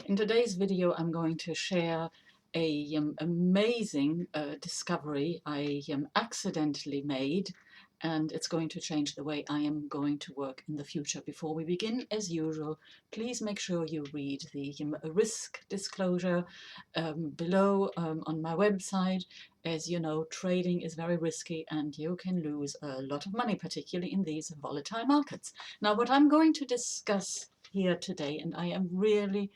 In today's video, I'm going to share a amazing discovery I accidentally made, and it's going to change the way I am going to work in the future. Before we begin, as usual, please make sure you read the risk disclosure below on my website. As you know, trading is very risky and you can lose a lot of money, particularly in these volatile markets. Now, what I'm going to discuss here today, and I am really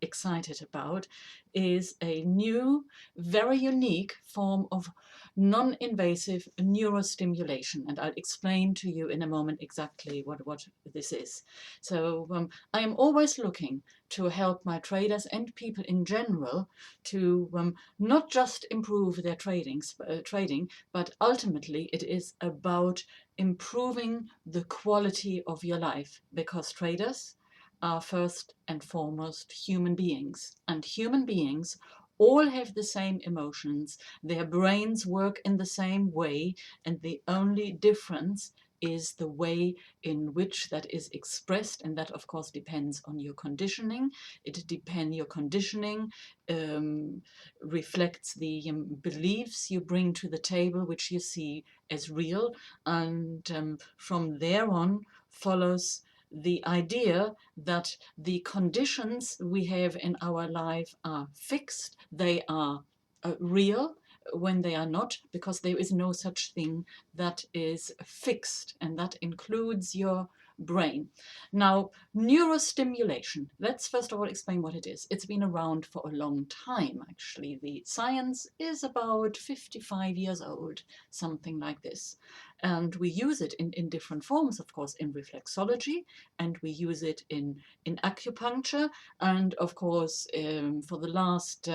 excited about, is a new, very unique form of non-invasive neurostimulation. And I'll explain to you in a moment exactly what this is. So I am always looking to help my traders and people in general to not just improve their trading, but ultimately it is about improving the quality of your life, because traders are first and foremost human beings, and human beings all have the same emotions, their brains work in the same way, and the only difference is the way in which that is expressed, and that of course depends on your conditioning. Your conditioning reflects the beliefs you bring to the table, which you see as real, and from there on follows the idea that the conditions we have in our life are fixed, they are real when they are not, because there is no such thing that is fixed, and that includes your brain. Now, neurostimulation, let's first of all explain what it is. It's been around for a long time, actually. The science is about 55 years old, something like this. And we use it in different forms, of course, in reflexology, and we use it in acupuncture, and of course for the last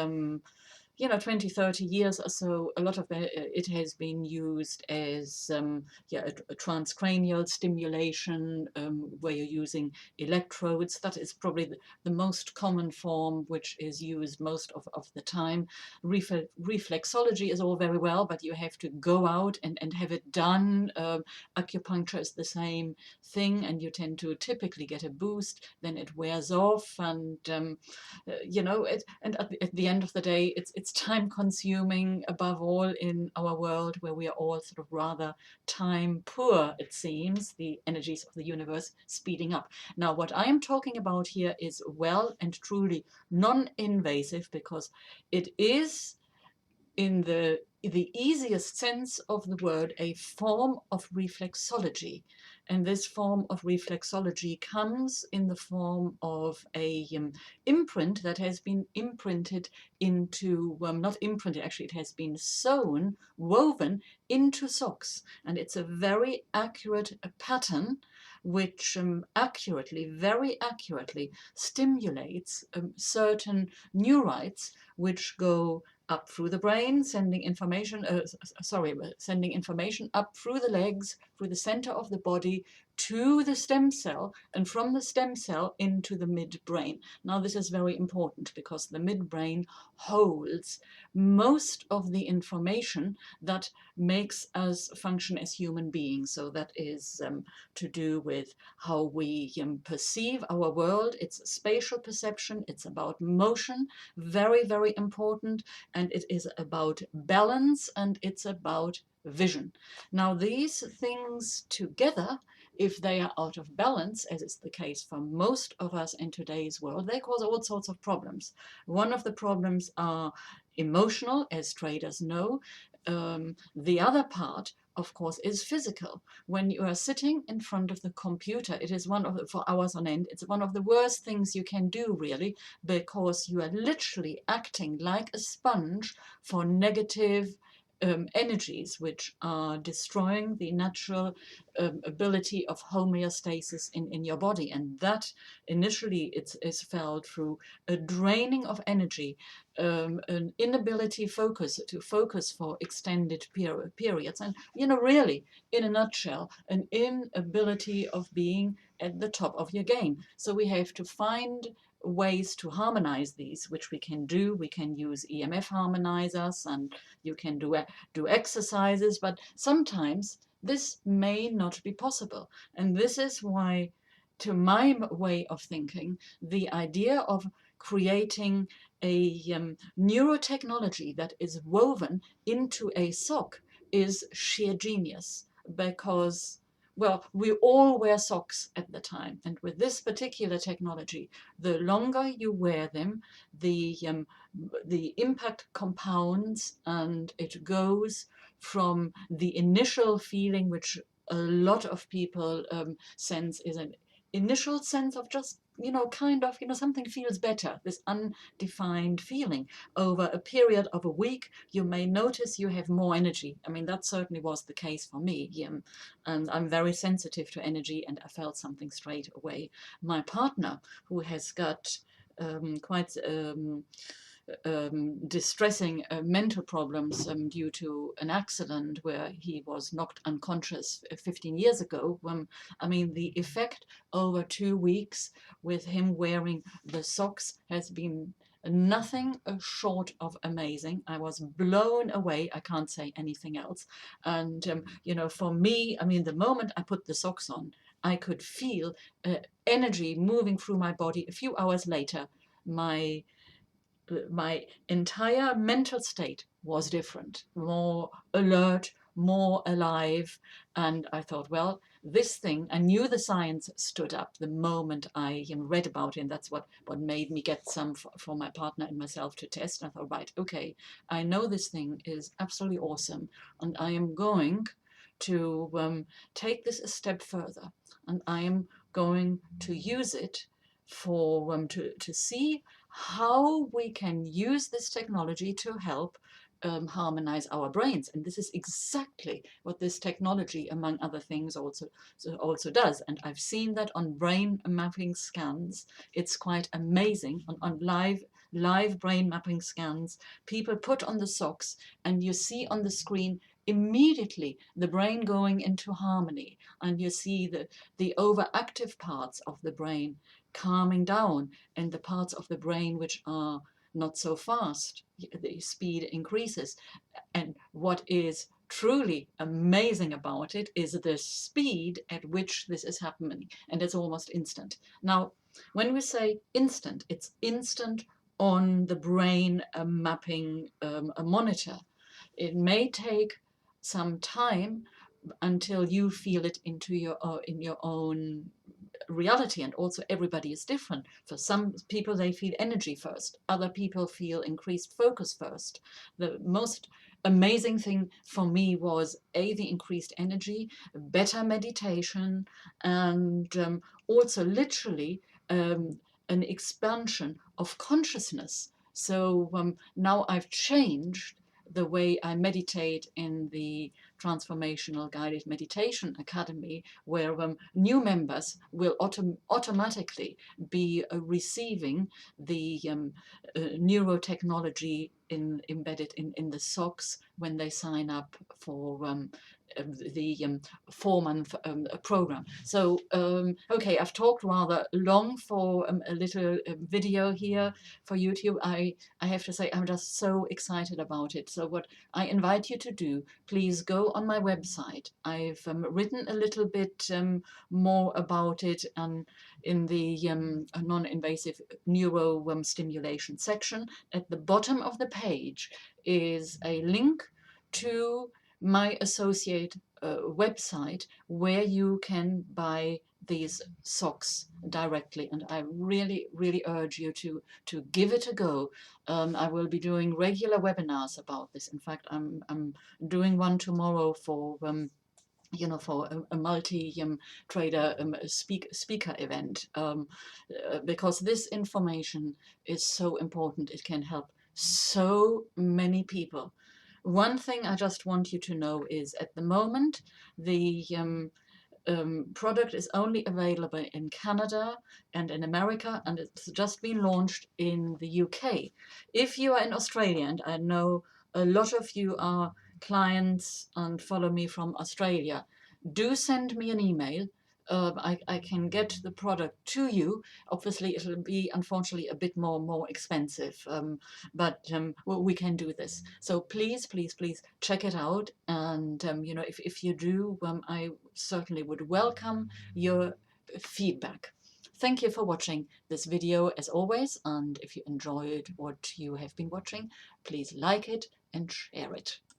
20, 30 years or so, a lot of it has been used as a transcranial stimulation, where you're using electrodes. That is probably the most common form, which is used most of the time. Reflexology is all very well, but you have to go out and have it done. Acupuncture is the same thing, and you tend to typically get a boost, then it wears off, and at the end of the day, it's time consuming, above all in our world where we are all sort of rather time poor, it seems, the energies of the universe speeding up. Now, what I am talking about here is well and truly non-invasive, because it is, in the easiest sense of the word, a form of reflexology. And this form of reflexology comes in the form of a imprint that has been imprinted into, not imprinted, actually, it has been sewn, woven into socks. And it's a very accurate pattern which very accurately stimulates certain neurites which go up through the brain, sending information up through the legs, through the center of the body, to the stem cell, and from the stem cell into the midbrain. Now, this is very important because the midbrain holds most of the information that makes us function as human beings. So that is to do with how we perceive our world. It's spatial perception, it's about motion, very important, and it is about balance, and it's about vision. Now, these things together, if they are out of balance, as is the case for most of us in today's world, they cause all sorts of problems. One of the problems are emotional, as traders know. The other part, of course, is physical. When you are sitting in front of the computer, it is for hours on end, it's one of the worst things you can do, really, because you are literally acting like a sponge for negative energies, which are destroying the natural ability of homeostasis in your body. And that initially is felt through a draining of energy, an inability to focus for extended periods, and really, in a nutshell, an inability of being at the top of your game. So we have to find ways to harmonize these, which we can do. We can use EMF harmonizers, and you can do exercises, but sometimes this may not be possible. And this is why to my way of thinking, the idea of creating a neurotechnology that is woven into a sock is sheer genius, because, well, we all wear socks at the time, and with this particular technology, the longer you wear them, the impact compounds, and it goes from the initial feeling, which a lot of people sense is an initial sense of just, kind of, something feels better, this undefined feeling. Over a period of a week, you may notice you have more energy. I mean, that certainly was the case for me. And I'm very sensitive to energy, and I felt something straight away. My partner, who has got quite distressing mental problems due to an accident where he was knocked unconscious 15 years ago. I mean, the effect over 2 weeks with him wearing the socks has been nothing short of amazing. I was blown away. I can't say anything else. And, for me, I mean, the moment I put the socks on, I could feel energy moving through my body. A few hours later, my entire mental state was different, more alert, more alive. And I thought, well, this thing, I knew the science stood up the moment I read about it. And that's what made me get some for my partner and myself to test. And I thought, right, okay, I know this thing is absolutely awesome. And I am going to take this a step further. And I am going to use it for to see how we can use this technology to help harmonize our brains. And this is exactly what this technology, among other things, also does. And I've seen that on brain mapping scans. It's quite amazing. On live brain mapping scans, people put on the socks, and you see on the screen immediately the brain going into harmony, and you see the overactive parts of the brain calming down, and the parts of the brain which are not so fast, the speed increases. And what is truly amazing about it is the speed at which this is happening, and it's almost instant. Now, when we say instant, it's instant on the brain mapping a monitor. It may take some time until you feel it into in your own reality. And also, everybody is different. For some people, they feel energy first, other people feel increased focus first. The most amazing thing for me was the increased energy, better meditation, and also literally an expansion of consciousness. So now I've changed the way I meditate in the Transformational Guided Meditation Academy, where new members will automatically be receiving the neurotechnology embedded in the socks when they sign up for the 4-month program. So, okay, I've talked rather long for a little video here for YouTube. I have to say, I'm just so excited about it. So what I invite you to do, please go on my website. I've written a little bit more about it in the non-invasive neuro stimulation section. At the bottom of the page is a link to my associate website, where you can buy these socks directly, and I really urge you to give it a go. I will be doing regular webinars about this. In fact, I'm doing one tomorrow for for a multi-trader speaker event, because this information is so important. It can help so many people. One thing I just want you to know is, at the moment, the product is only available in Canada and in America, and it's just been launched in the UK. If you are in Australia, and I know a lot of you are clients and follow me from Australia, do send me an email. I can get the product to you. Obviously, it'll be, unfortunately, a bit more expensive, but we can do this. So please check it out. And if you do, I certainly would welcome your feedback. Thank you for watching this video as always, and if you enjoyed what you have been watching, please like it and share it.